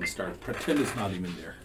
Start. Pretend it's not even there.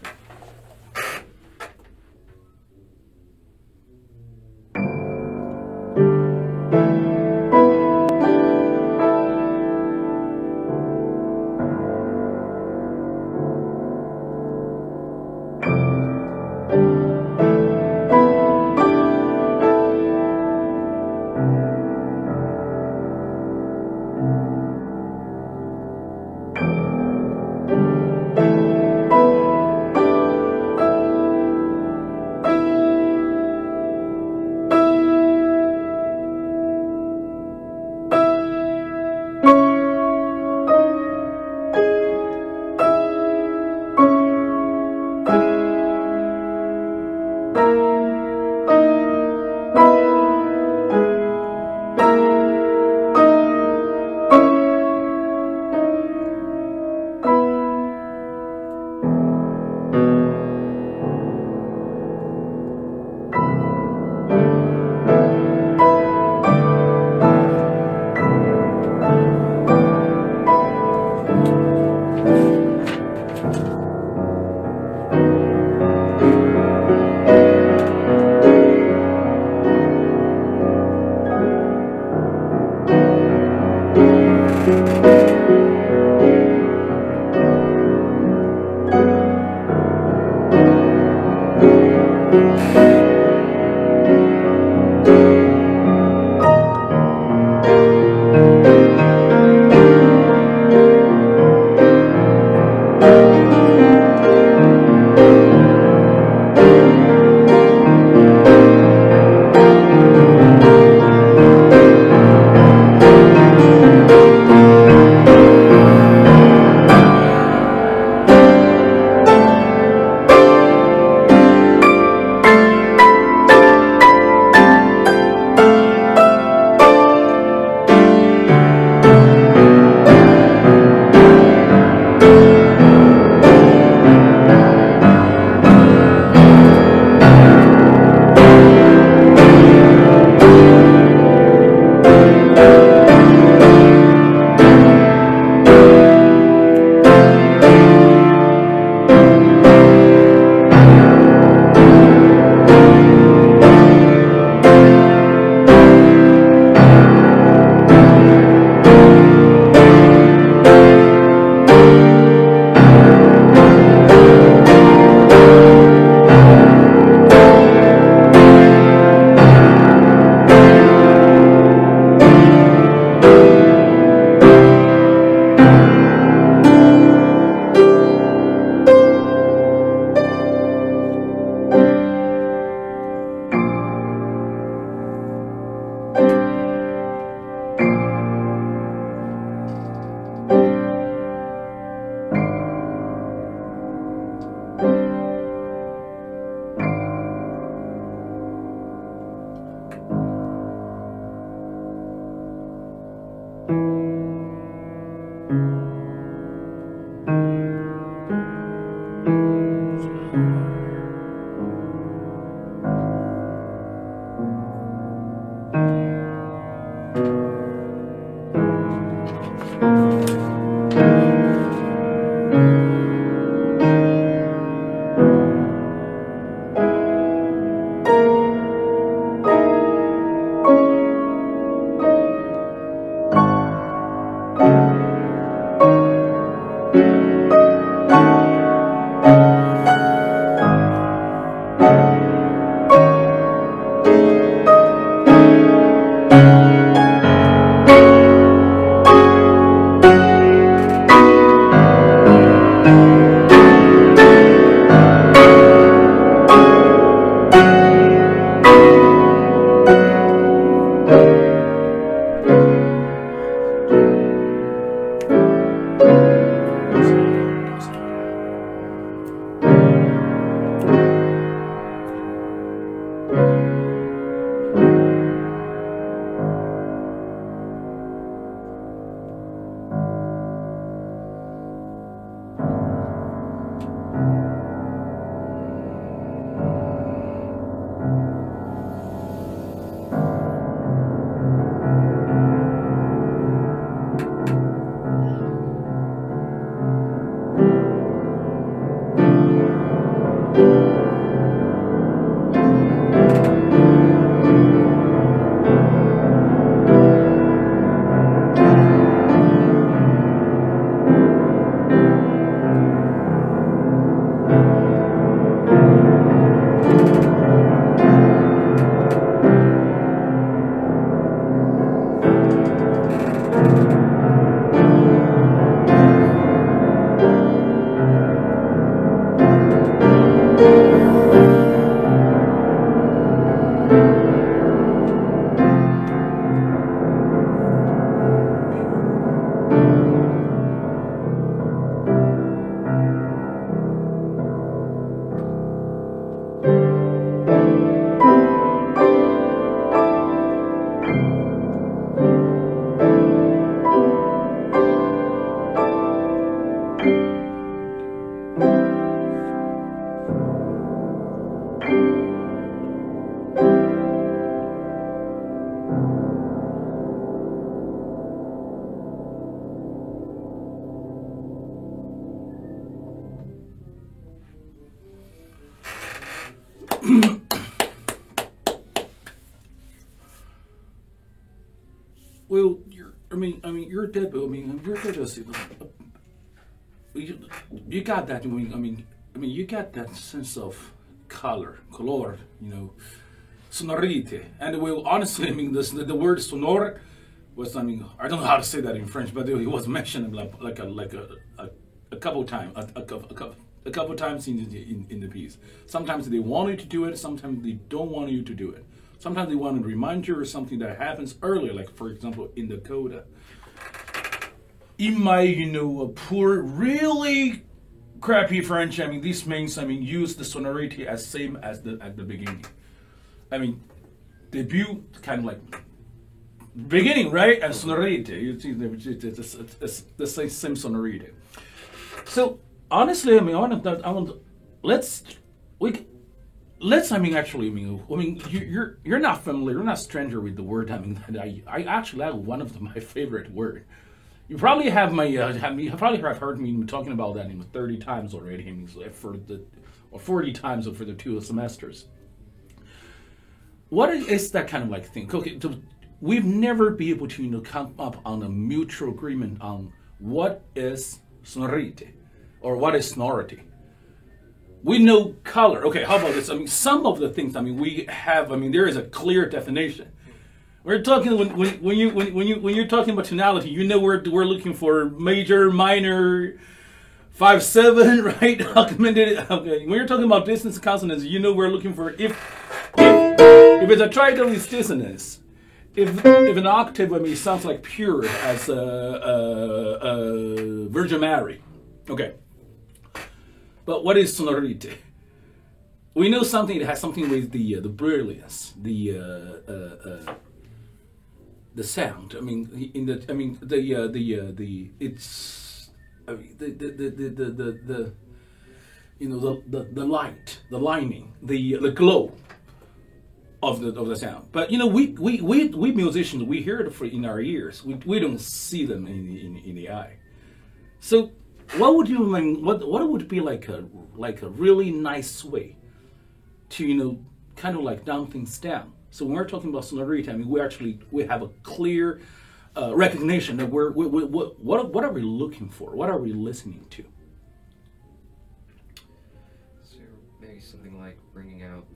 your debut. Your debut. You got that. You got that sense of color, sonority, and well, honestly, the word sonore was, I don't know how to say that in French, but it was mentioned like a couple times, a couple times in the piece. Sometimes they want you to do it, sometimes they don't want you to do it. Sometimes they want to remind you of something that happens earlier, like for example in the coda. In my poor, really crappy French, this means use the sonority as same as at the beginning. Debut kind of like beginning, right? And sonority, it's the same sonority. So honestly, you're not familiar, you're not stranger with the word. I actually have one of my favorite word. You probably have you probably have heard me talking about that 30 times already, or 40 times for the 2 semesters. What is that kind of like thing? Okay, we've never been able to come up on a mutual agreement on what is sonority or what is sonority. We know color. Okay, how about this? Some of the things we have. There is a clear definition. We're talking when you're talking about tonality, we're looking for major, minor, 5/7, right? Augmented. Okay, when you're talking about dissonance consonants, we're looking for if it's a tritone, it's dissonance. If an octave sounds like pure as Virgin Mary, okay. But what is sonority? We know something that has something with the brilliance, the sound. The light, the lining, the glow of the sound. But we musicians, we hear it in our ears. We don't see them in the eye. So what would what would be like a really nice way to kind of like dumb things down? So when we're talking about sonority, we have a clear recognition that what are we looking for? What are we listening to? So maybe something like bringing out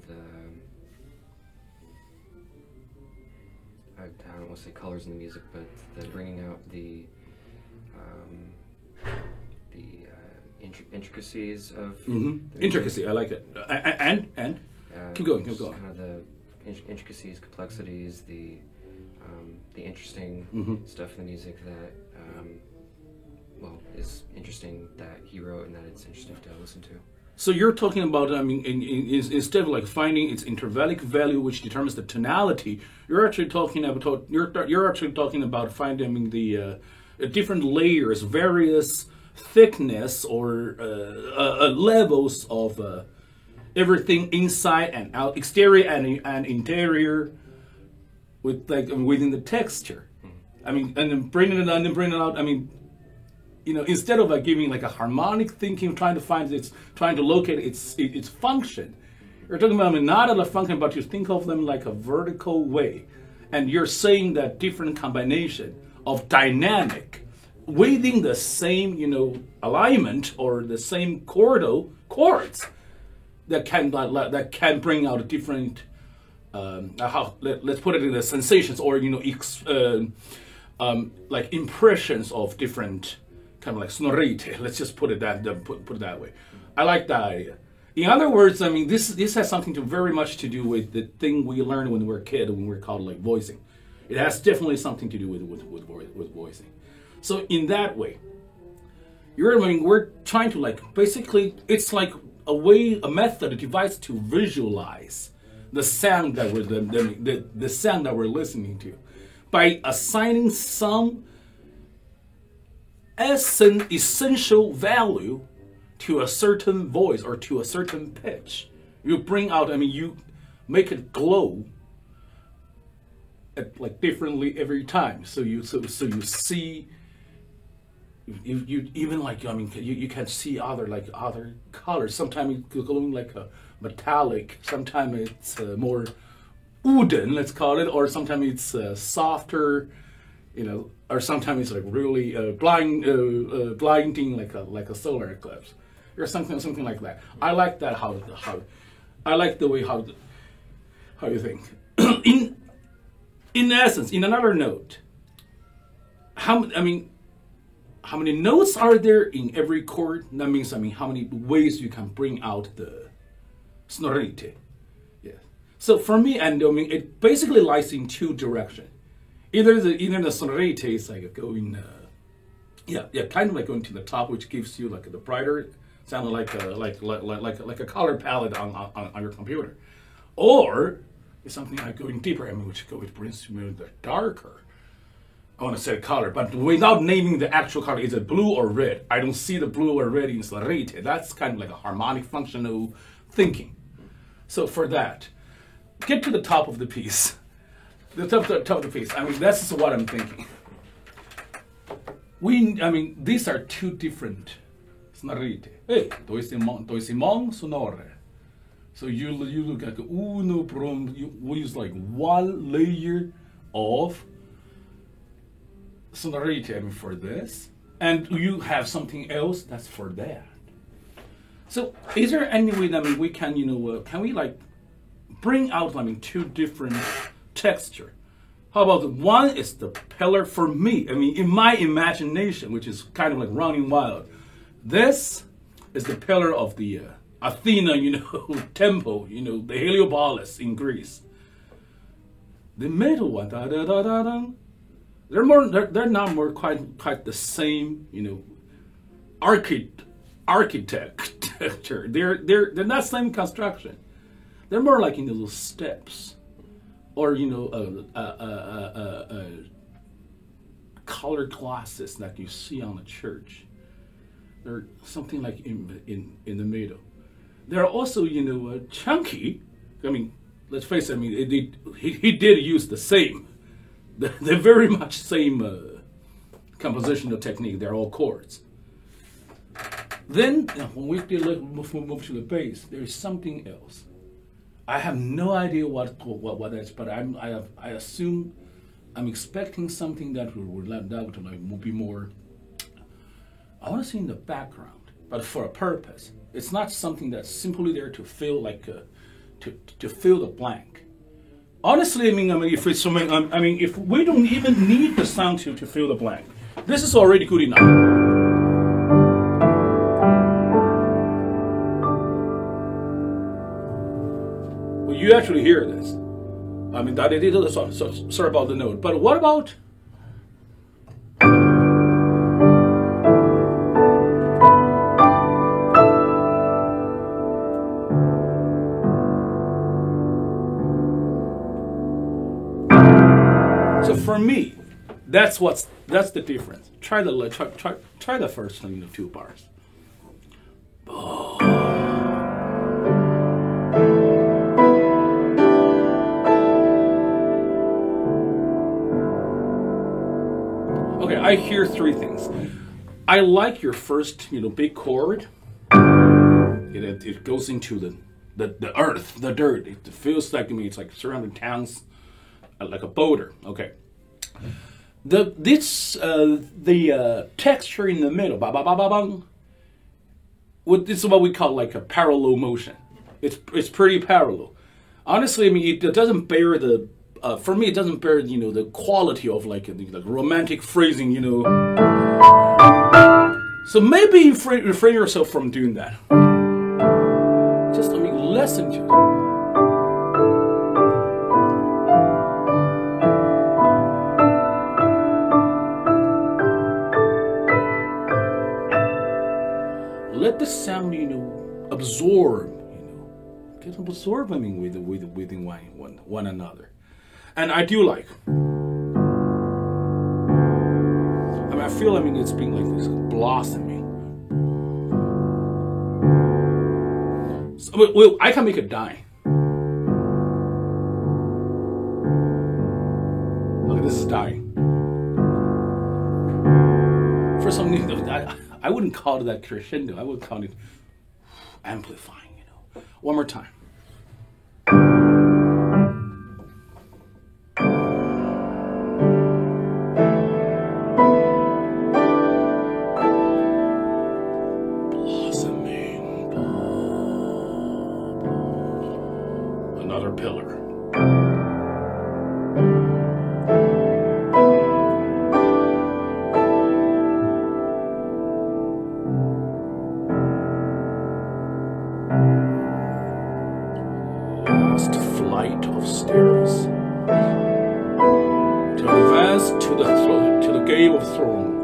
I don't want to say colors in the music, but bringing out the intricacies of intricacy. I like it. And keep going. Kind of the intricacies, complexities, the interesting stuff in the music that is interesting that he wrote and that it's interesting to listen to. So you're talking about, instead of like finding its intervallic value, which determines the tonality, you're actually talking about finding the different layers, various thickness or levels of everything inside and out, exterior and interior, with within the texture. And then bringing it out. Instead of giving like a harmonic thinking, trying to locate its function, you're talking about not a function, but you think of them like a vertical way, and you're saying that different combination of dynamic within the same alignment or the same chords that can bring out different let's put it in the sensations or like impressions of different kind of like sonority. Let's just put it that way. I like that idea. In other words, this has something very much to do with the thing we learned when we were a kid, when we were called like voicing. It has definitely something to do with voicing. So in that way, we're trying to basically it's like a method, a device to visualize the sound that the sound that we're listening to by assigning some essential value to a certain voice or to a certain pitch. You bring out, you make it glow differently every time. So you see, you even you can see other colors. Sometimes it's glowing like a metallic. Sometimes it's more wooden, let's call it, or sometimes it's softer. or sometimes it's like really blinding, like a solar eclipse, or something like that. I like that how I like the way how you think. in essence, in another note, how many notes are there in every chord? That means how many ways you can bring out the sonority. Yeah. So for me, and it basically lies in two directions. Either the sonority is like going, kind of like going to the top, which gives you like the brighter, sounding like a color palette on your computer, or it's something like going deeper, which brings you the darker. I want to say color, but without naming the actual color, is it blue or red? I don't see the blue or red in sonority. That's kind of like a harmonic functional thinking. So for that, get to the top of the piece. The top of the piece. That's what I'm thinking. These are two different sonority. Hey, dois imong sonore. So you look like uno prom. We use like one layer of sonority for this, and you have something else that's for that. So is there any way that we can can we like bring out two different texture? How about one is the pillar for me? In my imagination, which is kind of like running wild. This is the pillar of the Athena, temple, the Heliopolis in Greece. The middle one, da da da da da. They're not more quite the same, architecture. They're not same construction. They're more like in the little steps, or color glasses that you see on the church. They're something like in the middle. They're also chunky. Let's face it. He did use the same. They're very much same compositional technique. They're all chords. Then when we move to the bass, there is something else. I have no idea what that is, but I assume I'm expecting something that would be more. I want to see in the background, but for a purpose. It's not something that's simply there to fill to fill the blank. Honestly, if it's something, if we don't even need the sound to fill the blank, this is already good enough. Well, you actually hear this. Sorry about the note, but what about? For me, that's the difference. Try the first two bars. Okay, I hear three things. I like your first big chord. It goes into the earth, the dirt. It feels like it's like surrounding towns, like a boulder. Okay. The texture in the middle, ba ba ba ba bang. This is what we call like a parallel motion. It's pretty parallel. Honestly, it doesn't bear the. For me, it doesn't bear the quality of like romantic phrasing. So maybe refrain yourself from doing that. Just listen to it. Let the sound, absorb, get absorbing within one another. And I do like. I feel, it's been like this blossoming. So, I can make it die. Look, this is dying. For some reason, I wouldn't call it that crescendo. I would call it amplifying, One more time. flight of stairs to advance to the Game of Thrones.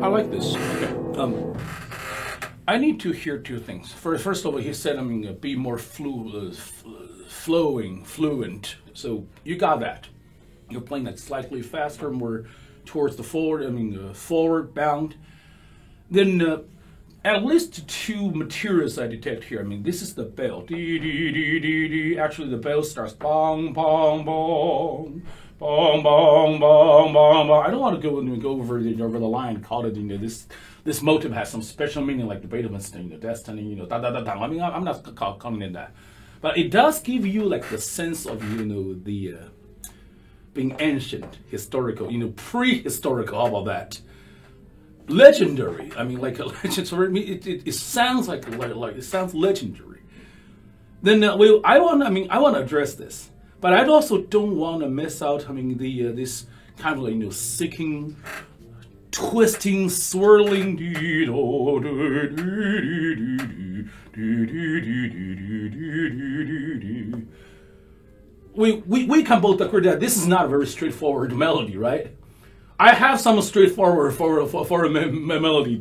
I like this. Okay. I need to hear two things. First of all, he said, be more fluent. So you got that. You're playing that slightly faster, more towards the forward. Forward bound. Then at least two materials I detect here. This is the bell. Dee, dee, dee, dee, dee. Actually, the bell starts bong, bong, bong. Bong, bong, bong, bong, bong. I don't want to go over the line, call it, this motive has some special meaning like the Beethoven's destiny, da da da da. I'm not calling it that. But it does give you like the sense of, the being ancient, historical, prehistorical, how about that? Legendary. Like a legend. So it sounds like it sounds legendary. Then I want to address this. But I also don't want to miss out. This kind of seeking, twisting, swirling. We can both agree that this is not a very straightforward melody, right? I have some straightforward for a melody.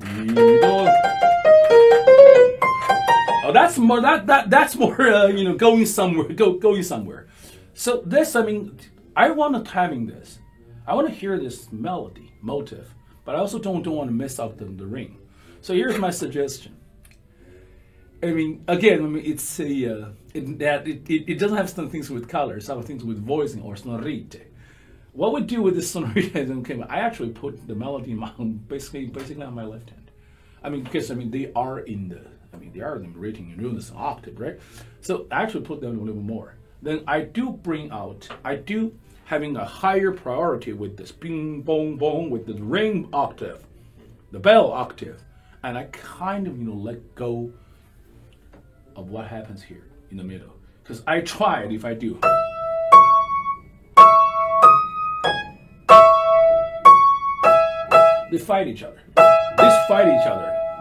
Oh, that's more that's more going somewhere. Going somewhere. So this, I want to having this. I want to hear this melody, motive, but I also don't want to miss out the ring. So here's my suggestion. It's it doesn't have some things with color, some things with voicing or sonorite. What we do with this sonorite is, I actually put the melody basically on my left hand. Because they are in the rating in unison octave, right? So I actually put them a little more. Then I do having a higher priority with this bing, bong, bong, with the ring octave, the bell octave, and I kind of, let go of what happens here in the middle. Because I tried, if I do. They fight each other.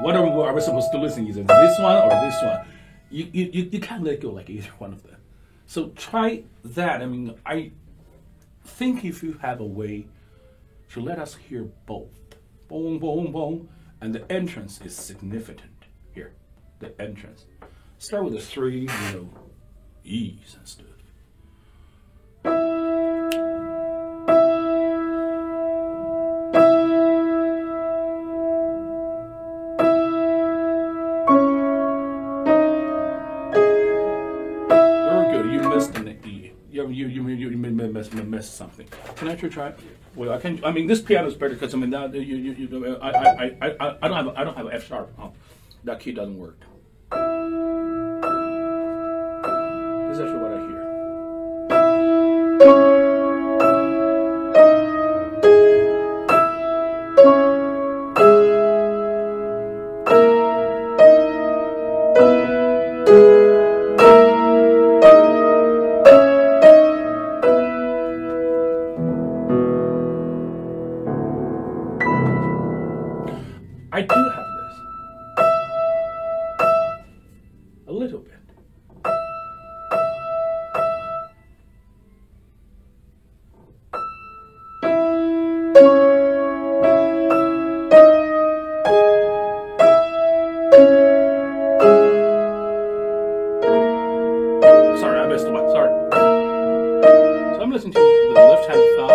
What are we supposed to listen? Is it this one or this one? You can't let go like either one of them. So try that. I think if you have a way to let us hear both, boom, boom, boom, and the entrance is significant here. The entrance. Start with the three, E's and stuff. You missed something. Can I actually try it? Well, I can. This piano is better because I don't have an F sharp. That key doesn't work. This is actually what I hear. I do have this. A little bit. Sorry, I missed one. Sorry. So I'm listening to the left-hand thumb.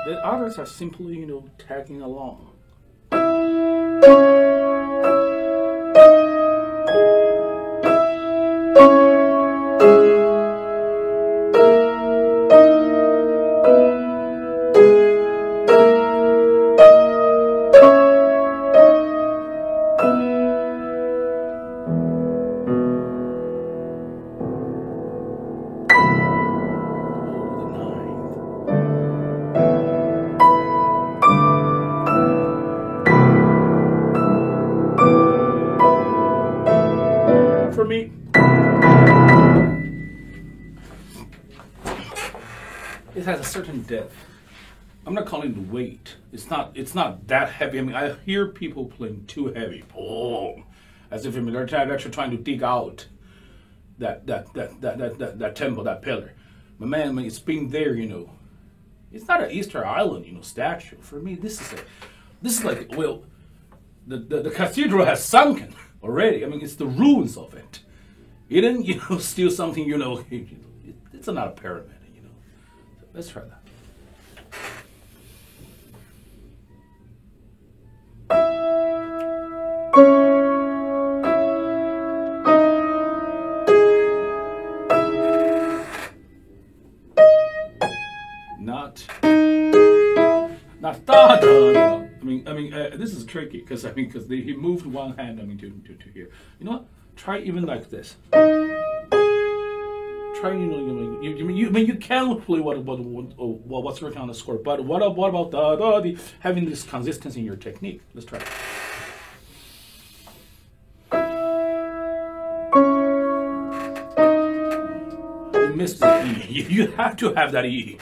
The others are simply, tagging along. has a certain depth. I'm not calling it weight. It's not that heavy. I mean, I hear people playing too heavy, boom, as if they're actually trying to dig out that temple, that pillar. But man, when it's been there, it's not an Easter Island, statue. For me, this is like, well, the cathedral has sunken already. I mean, it's the ruins of it. You didn't, steal something, it's not a pyramid, So let's try that. Not da da da. I mean, this is tricky because he moved one hand. To here. You know what? Try even like this. Try you can play what's written on the score, but what about having this consistency in your technique? Let's try it. You missed the E. You have to have that E.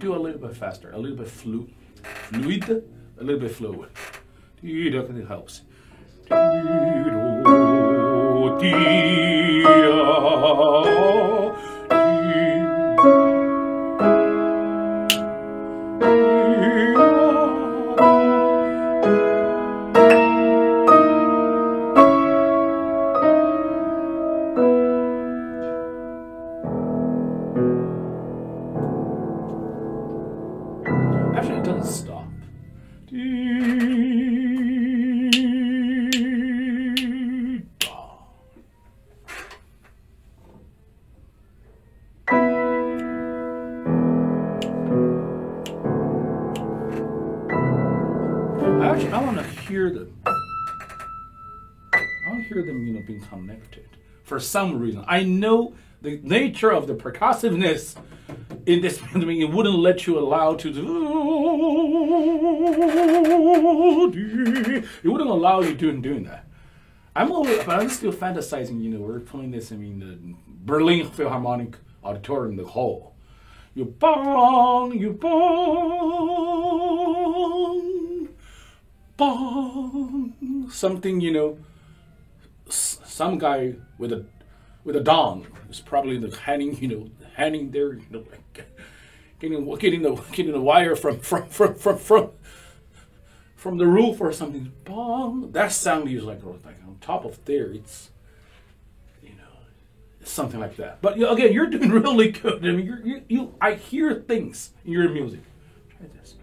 Do a little bit faster, a little bit fluid, a little bit fluid. It helps. Actually, it doesn't stop. I want to hear them. I want to hear them, being connected. For some reason, I know the nature of the percussiveness in this. I mean, it wouldn't let you allow to. It wouldn't allow you doing that. But I'm still fantasizing. We're playing this. I mean, the Berlin Philharmonic Auditorium, the hall. You bong, bong. Something, some guy with a dong is probably hanging there, like getting the wire from the roof or something. Bong. That sound is like on top of there. It's something like that. But again, you're doing really good. I mean, I hear things in your music. Try this.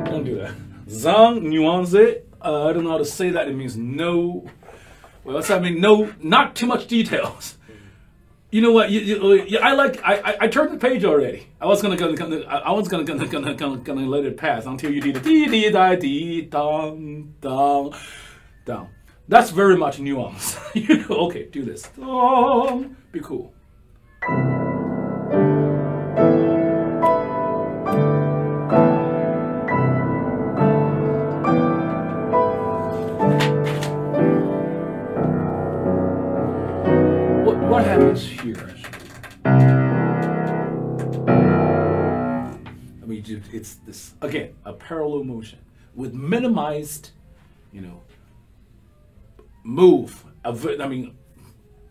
Don't do that. Zang nuance. I don't know how to say that. It means no. Well, I mean, no, not too much details. You know what? I turned the page already. I was gonna let it pass until you did the dee dee da dee dong dong down. That's very much nuance. Okay, do this. Be cool. What happens here? I mean, it's this again, a parallel motion with minimized, move. I mean,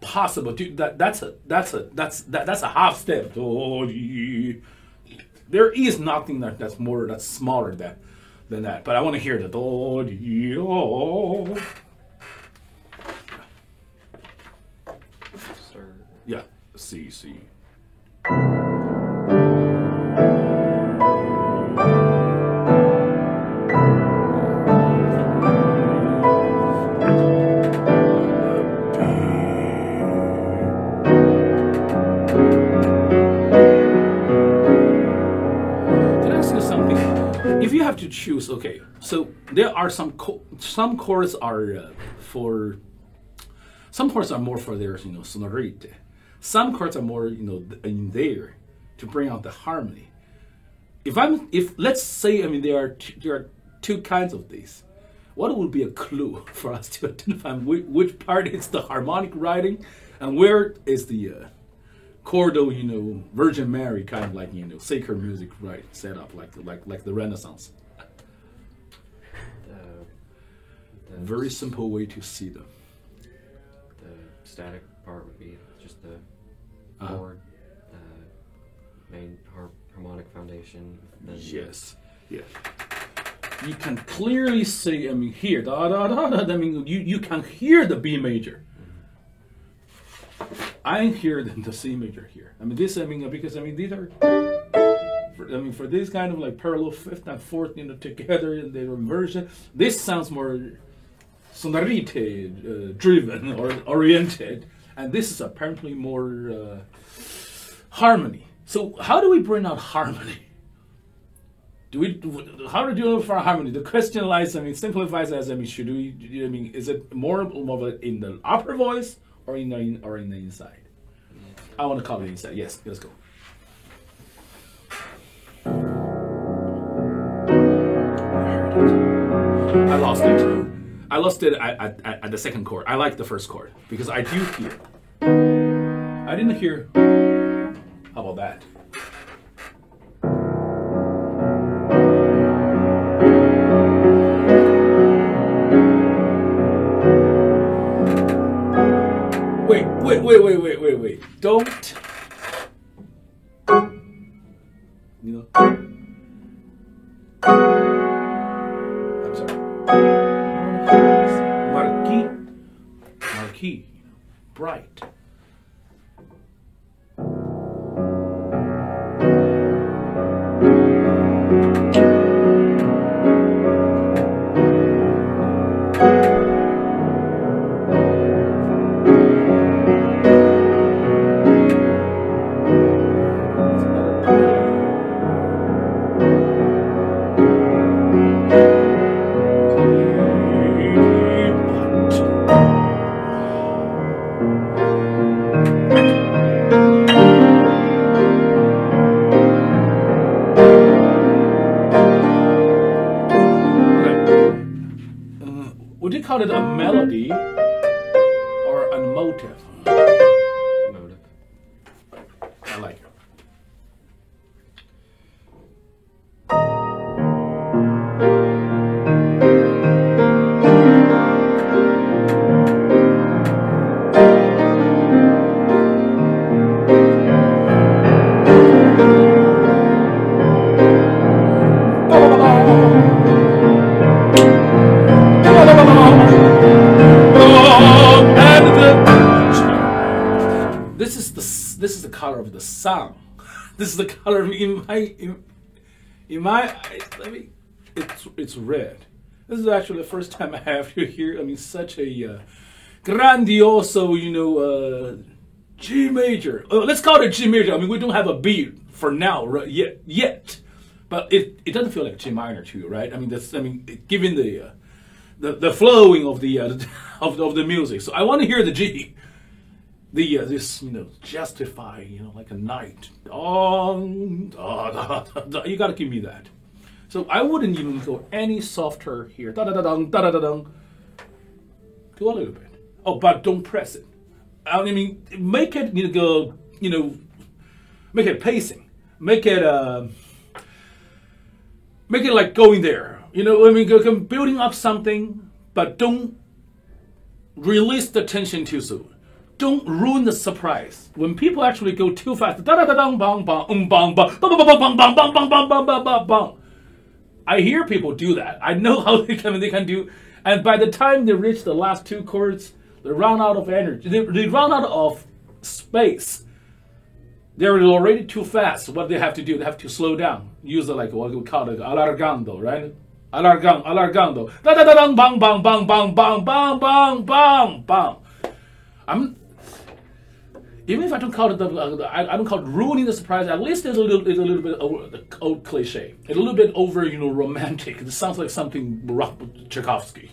possible. That's a half step. There is nothing that's smaller than that. But I want to hear the Yeah, C. if you have to choose, okay, so there are some chords are for some chords are more for their sonorite. Some chords are more in there to bring out the harmony. If let's say there are two kinds of these, what would be a clue for us to identify which part is the harmonic writing and where is the chordal, Virgin Mary kind of like sacred music right set up like the Renaissance. Very simple way to see them. The static part would be just the chord, the main harmonic foundation. Yes, yeah. You can clearly see. Here, da da da da. You can hear the B major. I hear the C major here. Because these are. For this kind of like parallel fifth and fourth, together in their inversion, this sounds more sonorite driven or oriented, and this is apparently more harmony. So how do we bring out harmony? How do we do for harmony? The question lies, simplifies as, should we, is it more of it in the upper voice or in the inside? I want to call it inside. Yes, let's go. I lost it. I lost it at the second chord. I like the first chord because I do hear. I didn't hear. How about that? Wait. Don't. I'm sorry. Marquee. Bright. Would you call it a melody or a motive? Motive. I like it. This is the color of the song. This is the color of in my eyes. It's red. This is actually the first time I have to hear. Such a grandioso, G major. Let's call it G major. We don't have a B for now, right? Yet, but it doesn't feel like G minor to you, right? Given the flowing of the of the music. So I want to hear the G. This justify like a night. You gotta give me that. So I wouldn't even go any softer here. Da da da dong, da da da dong. Go a little bit. Oh, but don't press it. Make it go. Make it pacing. Make it like going there. Building up something, but don't release the tension too soon. Don't ruin the surprise. When people actually go too fast, da da da dong bong bong bong bong bong bong bong bong bong bong bong bong bong bong. I hear people do that. I know how they can do, and by the time they reach the last two chords, they run out of energy. They run out of space. They're already too fast. What they have to do, they have to slow down. Use what we call it alargando, right? Alargando. Da da da dong bong bong bong bong bong bong bong bong bong. even if I don't call it I don't call it ruining the surprise. At least it's a little bit over the old cliche. It's a little bit over, romantic. It sounds like something Tchaikovsky.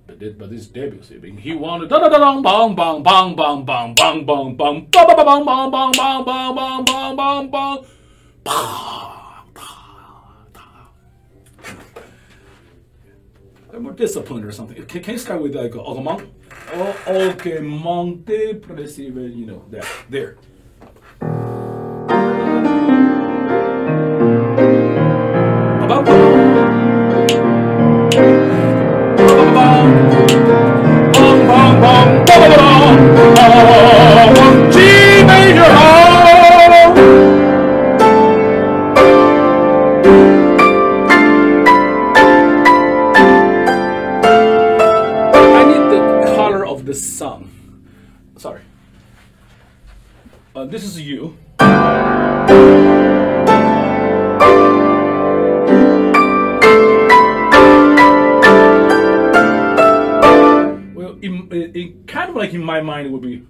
But this Debussy, he wanted da da da dong bong bong bong bong bong bong bong bong bong bong bong bong bong bong bong bong bong bong. More disciplined or something. Can you start with like augmente? Augmente progressive, that there. G major. The song. Sorry. This is you. Well, it kind of like in my mind it would be.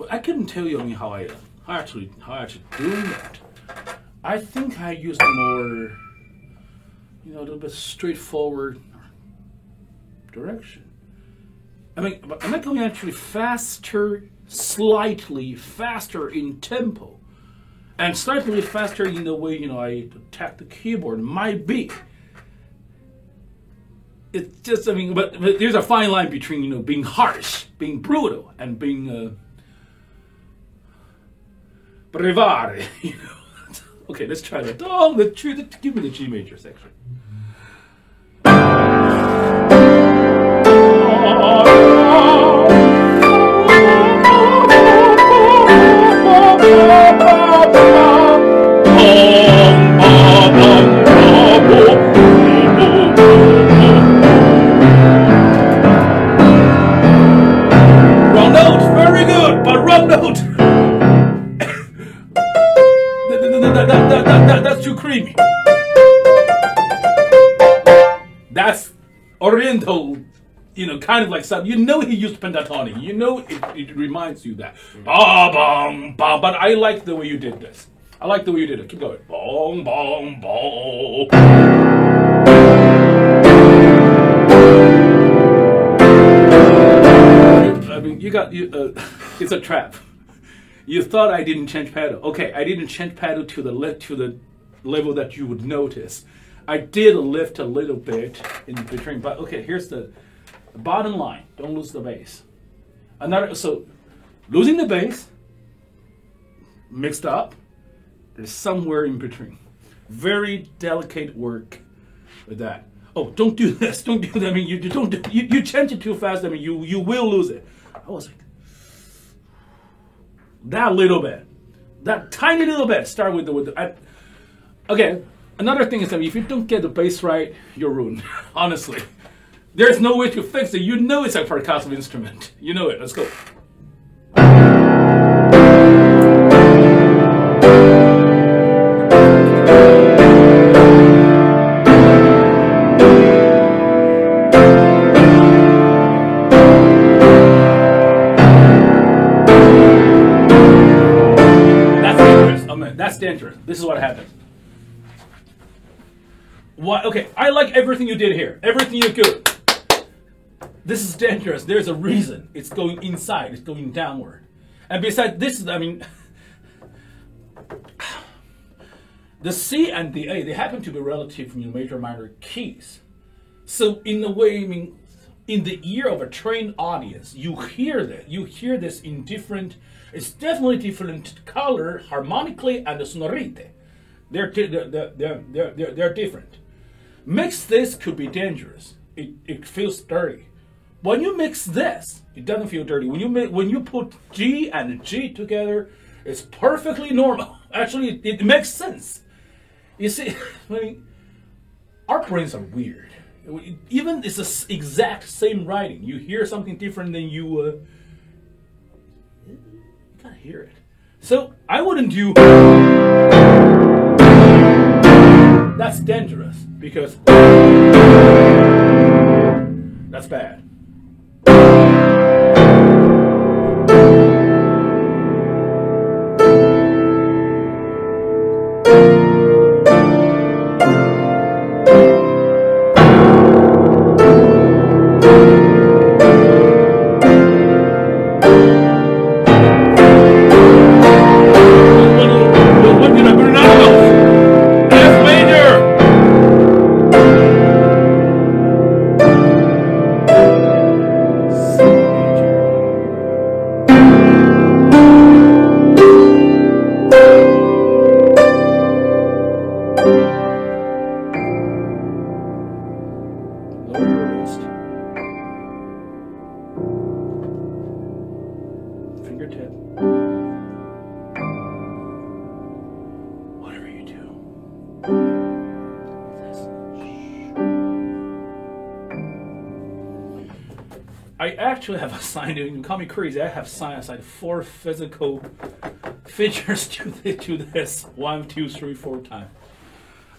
I couldn't tell you how I actually doing that. I think I used more, a little bit straightforward direction. I mean, but am I going actually faster, slightly faster in tempo, and slightly faster in the way I attack the keyboard? Might be. It's just, but there's a fine line between being harsh, being brutal, and being brevare. Okay, let's try that. Oh, give me the G major section. Wrong note, very good, but wrong note. That's too creamy. That's Oriental, kind of like something. He used pentatonic. It reminds you that. Ba-bong, ba. But I like the way you did this. I like the way you did it. Keep going. Bong, bong, bong. It's a trap. You thought I didn't change pedal. Okay, I didn't change pedal to the level that you would notice. I did lift a little bit in between, but okay, here's the bottom line. Don't lose the bass. So losing the bass, mixed up, there's somewhere in between. Very delicate work with that. Oh, don't do this. Don't do that. You change it too fast. You will lose it. I was like, that little bit, that tiny little bit. Start with the. Okay, another thing is that if you don't get the bass right, you're ruined. Honestly, there's no way to fix it. It's a percussive instrument. You know it. Let's go. That's dangerous. This is what happened. What? Okay, I like everything you did here. Everything you good. This is dangerous. There's a reason. It's going inside. It's going downward. And besides this, the C and the A, they happen to be relative major minor keys. So in a way, in the ear of a trained audience, you hear that. You hear this in different. It's definitely different color, harmonically and sonorite. They're different. Mix this could be dangerous. It feels dirty. When you mix this, it doesn't feel dirty. When you put G and G together, it's perfectly normal. Actually, it makes sense. You see, I mean, our brains are weird. Even it's the exact same writing. You hear something different than you gotta hear it. So I wouldn't do. That's dangerous because that's bad. What did I burn out of? F major! C major. Lower wrist. Fingertip. Whatever you do. I actually have assigned, you can call me crazy, I have assigned 4 physical features to this 1, 2, 3, 4 times.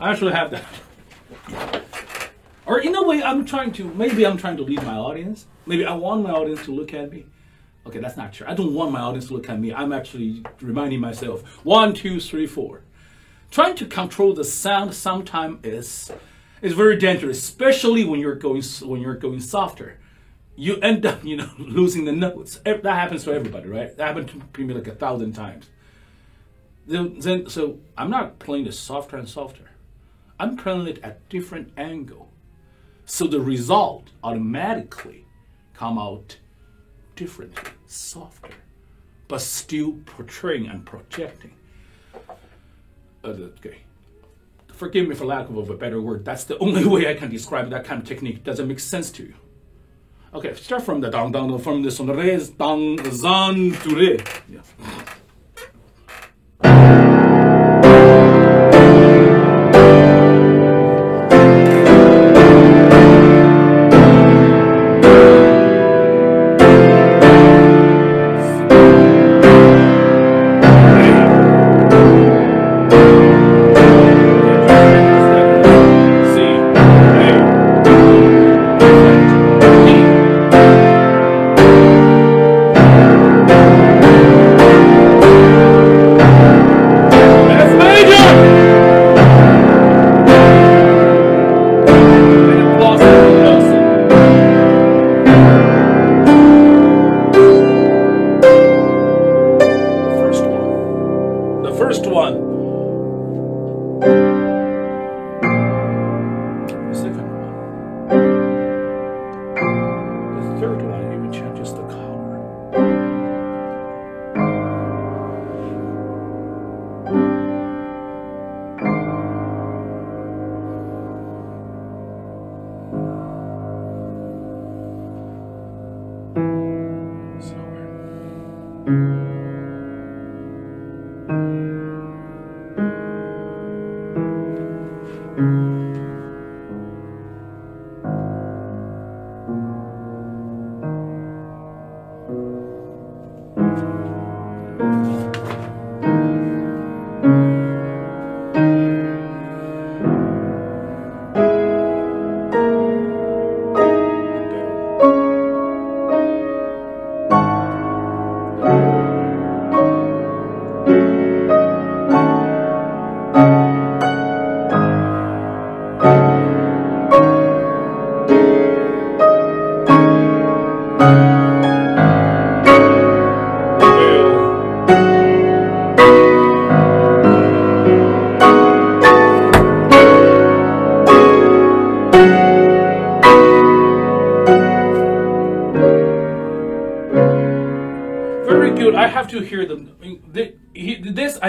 I actually have that. Or in a way, maybe I'm trying to lead my audience. Maybe I want my audience to look at me. Okay, that's not true. I don't want my audience to look at me. I'm actually reminding myself, 1, 2, 3, 4. Trying to control the sound sometimes is very dangerous, especially when you're going softer. You end up, losing the notes. That happens to everybody, right? That happened to me like 1,000 times. So I'm not playing it softer and softer. I'm playing it at different angle. So the result automatically come out differently, softer, but still portraying and projecting. Okay. Forgive me for lack of a better word. That's the only way I can describe that kind of technique. Does it make sense to you? Okay, start from the dang dang, from the son res dang zan to re. Yeah.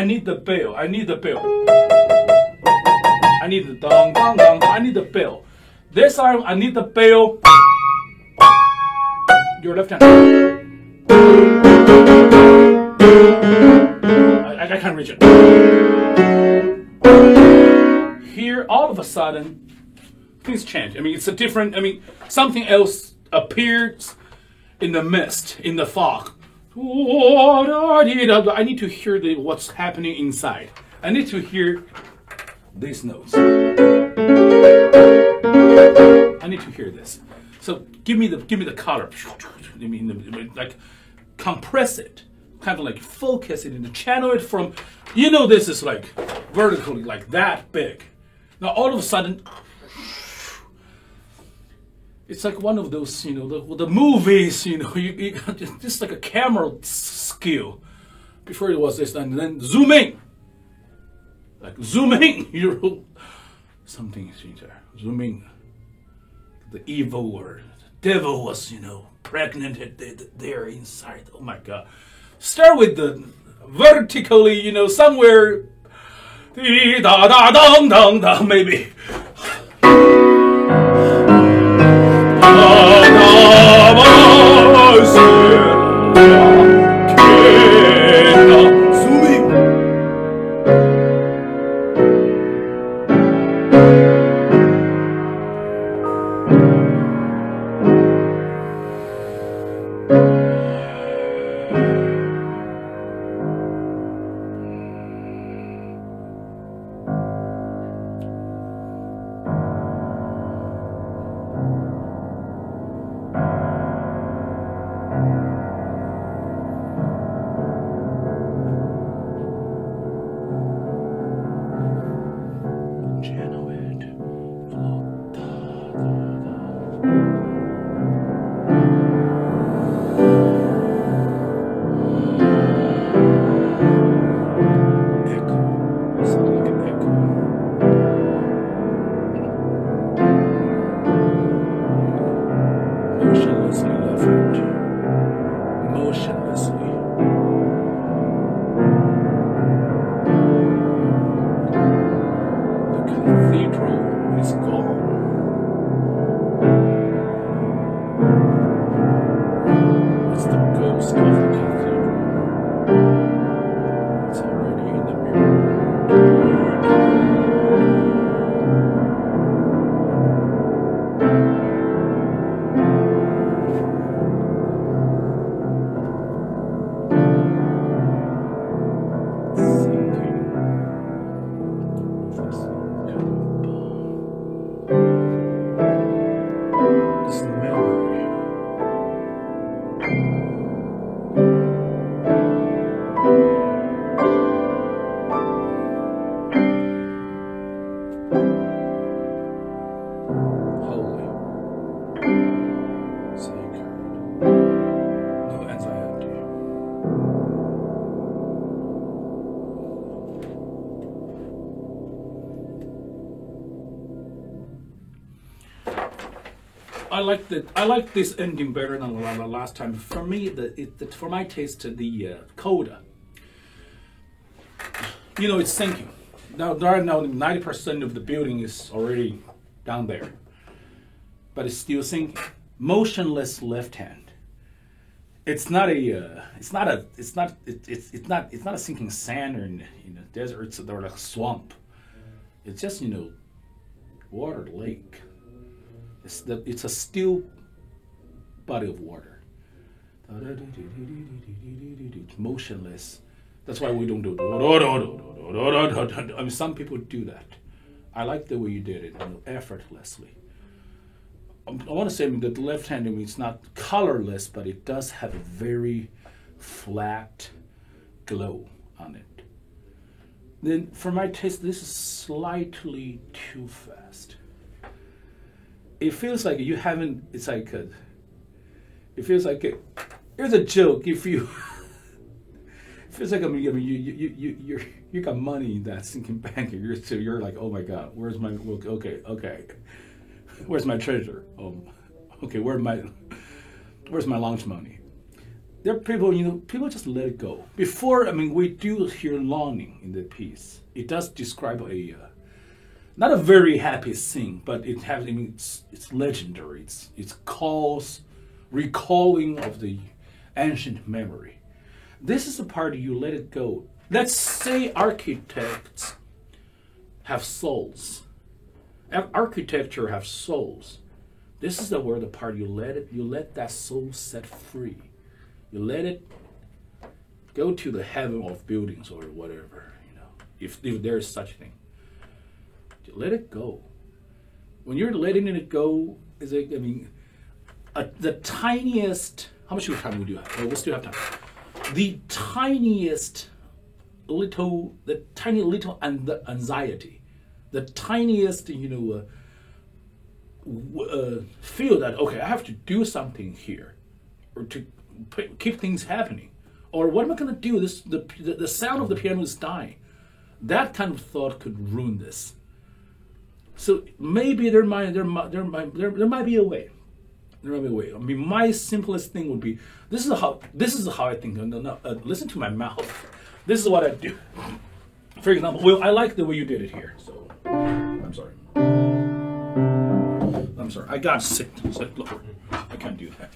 need the bell. I need the bell. I need the dong dong dong. I need the bell. This arm, I need the bell. Your left hand. I can't reach it. Here, all of a sudden, things change. I mean, it's a different. I mean, something else appears in the mist, in the fog. I need to hear what's happening inside. I need to hear these notes. I need to hear this. So give me the color. I mean, like compress it, kind of like focus it and channel it from. This is like vertically like that big. Now all of a sudden. It's like one of those, the movies, you just like a camera skill. Before it was this, and then zoom in. Like zooming, something changed there. Zooming. The evil word. The devil was, pregnant there inside. Oh my God. Start with the vertically, somewhere. Da-da-dong-dong-dong, maybe. I like this ending better than the last time. For me, for my taste, the coda. It's sinking. Now, right now, 90% of the building is already down there, but it's still sinking. Motionless left hand. It's not a sinking sand or in a desert or like a swamp. It's just water lake. It's a still body of water. It's motionless. That's why we don't do. I mean, some people do that. I like the way you did it, effortlessly. I want to say that the left hand, it's not colorless, but it does have a very flat glow on it. Then, for my taste, this is slightly too fast. It feels like you haven't. It's like it feels like here's a joke. If you it feels like you got money in that sinking bank, and you're like, oh my God, where's my okay, where's my treasure? Okay, where's my lunch money? there are people, people just let it go. Before, we do hear longing in the piece. It does describe not a very happy scene, but it has, it's legendary. It's calls, recalling of the ancient memory. This is the part you let it go. Let's say architects have souls. Architecture have souls. This is the part you let that soul set free. You let it go to the heaven of buildings or whatever, if there is such thing. You let it go. When you're letting it go, the tiniest, how much time we do have? Oh, we still have time. The tiny little anxiety, the tiniest, feel that, okay, I have to do something here, or to keep things happening, or what am I going to do? The sound of the piano is dying. That kind of thought could ruin this. So maybe there might be a way. There might be a way. My simplest thing would be, this is how I think. Listen to my mouth. This is what I do. For example, I like the way you did it here. So I'm sorry. I gotta sit lower. I can't do that.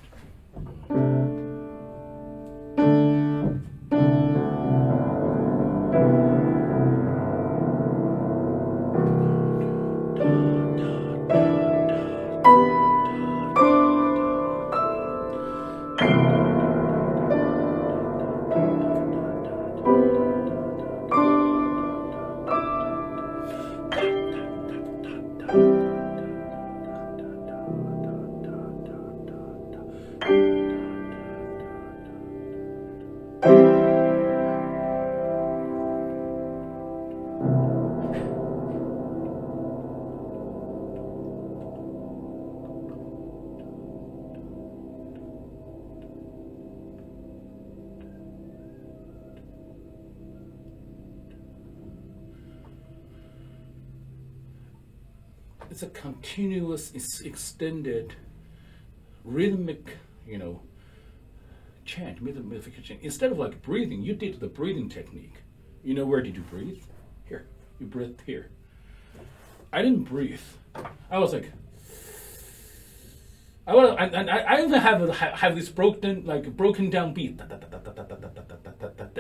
It's a continuous, extended, rhythmic, chant, rhythmic chant. Instead of like breathing, you did the breathing technique. Where did you breathe? Here. You breathed here. I didn't breathe. I was like, I even have this broken down beat.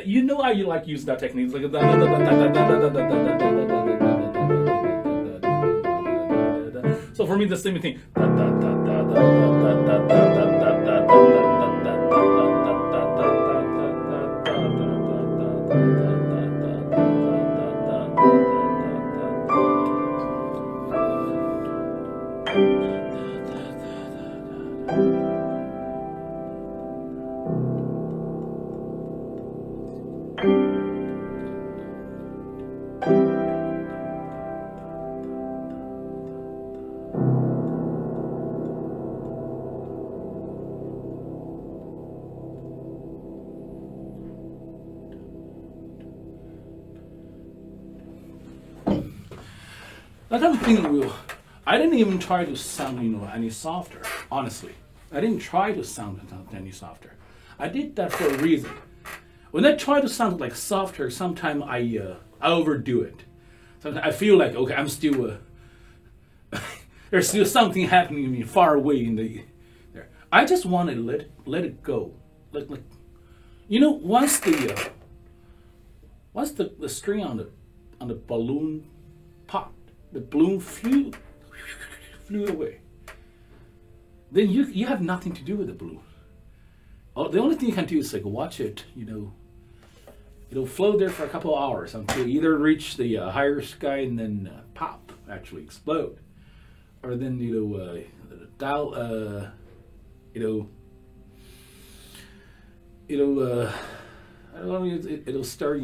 You know how you use that technique. It's like so for me, the same thing. That kind of thing, I didn't even try to sound, any softer, honestly. I didn't try to sound any softer. I did that for a reason. When I try to sound like softer, sometimes I overdo it. Sometimes I feel like, okay, I'm still, there's still something happening to me far away in there. I just want to let it go. Once the string on the balloon popped, the balloon flew away. Then you have nothing to do with the balloon. The only thing you can do is watch it. It'll float there for a couple of hours until you either reach the higher sky and then pop, actually explode, or then it'll start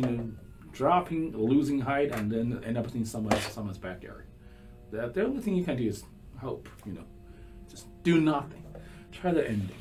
dropping, losing height, and then end up in someone's backyard. The only thing you can do is hope, just do nothing. Try the ending.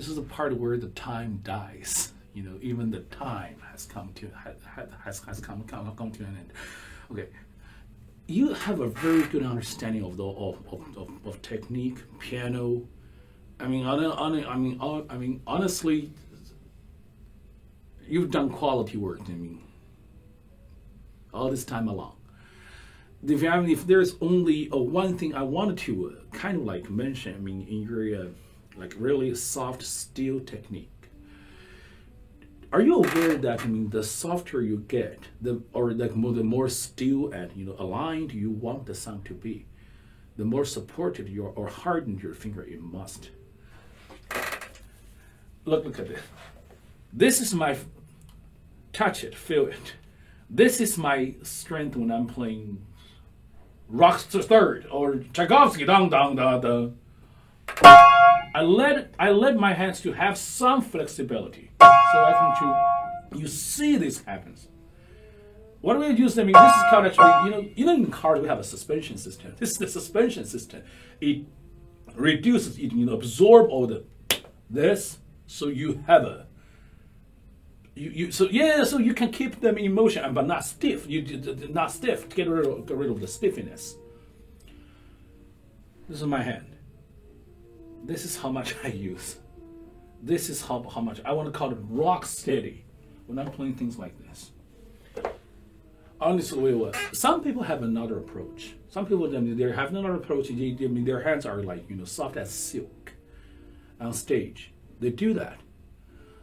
this is the part where the time dies. Even the time has come to come to an end. Okay, you have a very good understanding of the of technique, piano. Honestly, you've done quality work. All this time along. If there's only one thing I wanted to kind of like mention, in your like really soft steel technique. Are you aware that the softer you get, the more still and aligned you want the sound to be, the more supported or hardened your finger it must. Look at this. This is my touch it, feel it. This is my strength when I'm playing Rock Third or Tchaikovsky. Dang dang da da. I let my hands to have some flexibility, so I can. You see this happens. What do we use? This is called actually. In cars we have a suspension system. This is the suspension system. It reduces. It absorb all this, so you have a. So you can keep them in motion, but not stiff. Not stiff. Get rid of the stiffiness. This is my hand. This is how much I use. This is how much I want to call it rock steady when I'm playing things like this. Honestly, some people have another approach. Some people they have another approach. Their hands are like soft as silk on stage. They do that.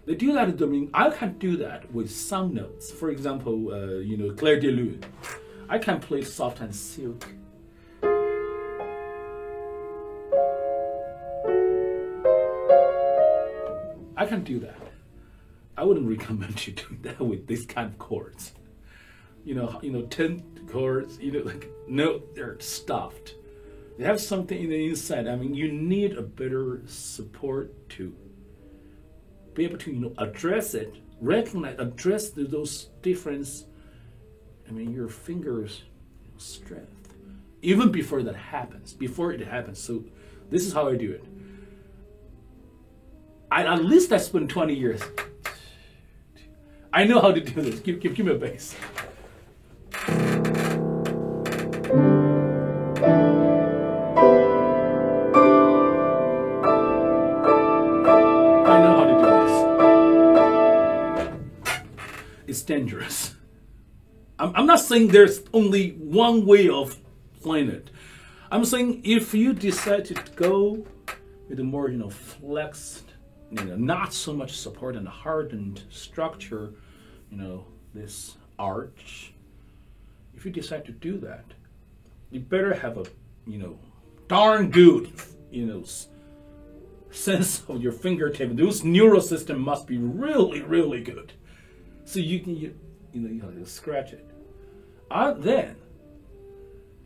They do that. I can do that with some notes. For example, Clair de Lune. I can play soft and silk. I can do that. I wouldn't recommend you doing that with this kind of chords. 10 chords. No, they're stuffed. They have something in the inside. You need a better support to be able to address it, address those difference. Your fingers' strength, even before it happens. So this is how I do it. At least I spent 20 years. I know how to do this. Give me a bass. It's dangerous. I'm not saying there's only one way of playing it. I'm saying if you decide to go with a more, flexed, not so much support and hardened structure, this arch. If you decide to do that, you better have a, darn good, sense of your fingertip. Those neural system must be really, really good. So you can, you have to scratch it. Then,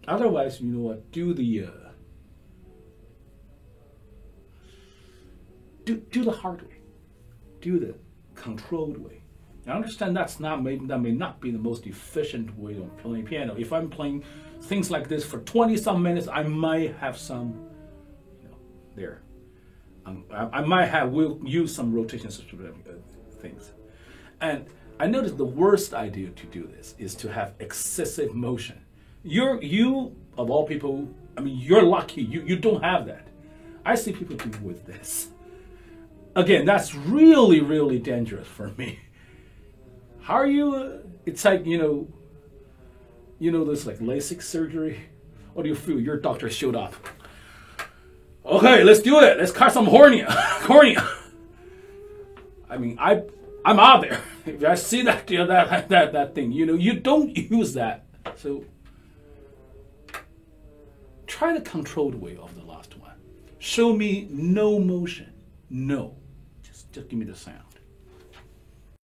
otherwise, do the do the hard way, do the controlled way. I understand that may not be the most efficient way of playing piano. If I'm playing things like this for 20-some minutes, I might have some, there. Will use some rotation things, and I noticed the worst idea to do this is to have excessive motion. You of all people, you're lucky. You don't have that. I see people do with this. Again, that's really, really dangerous for me. How are you? It's like this like LASIK surgery. What do you feel? Your doctor showed up. Okay, let's do it. Let's cut some cornea. I'm out there. If I see that that thing, you don't use that. So try the controlled way of the last one. Show me no motion. No. Just give me the sound.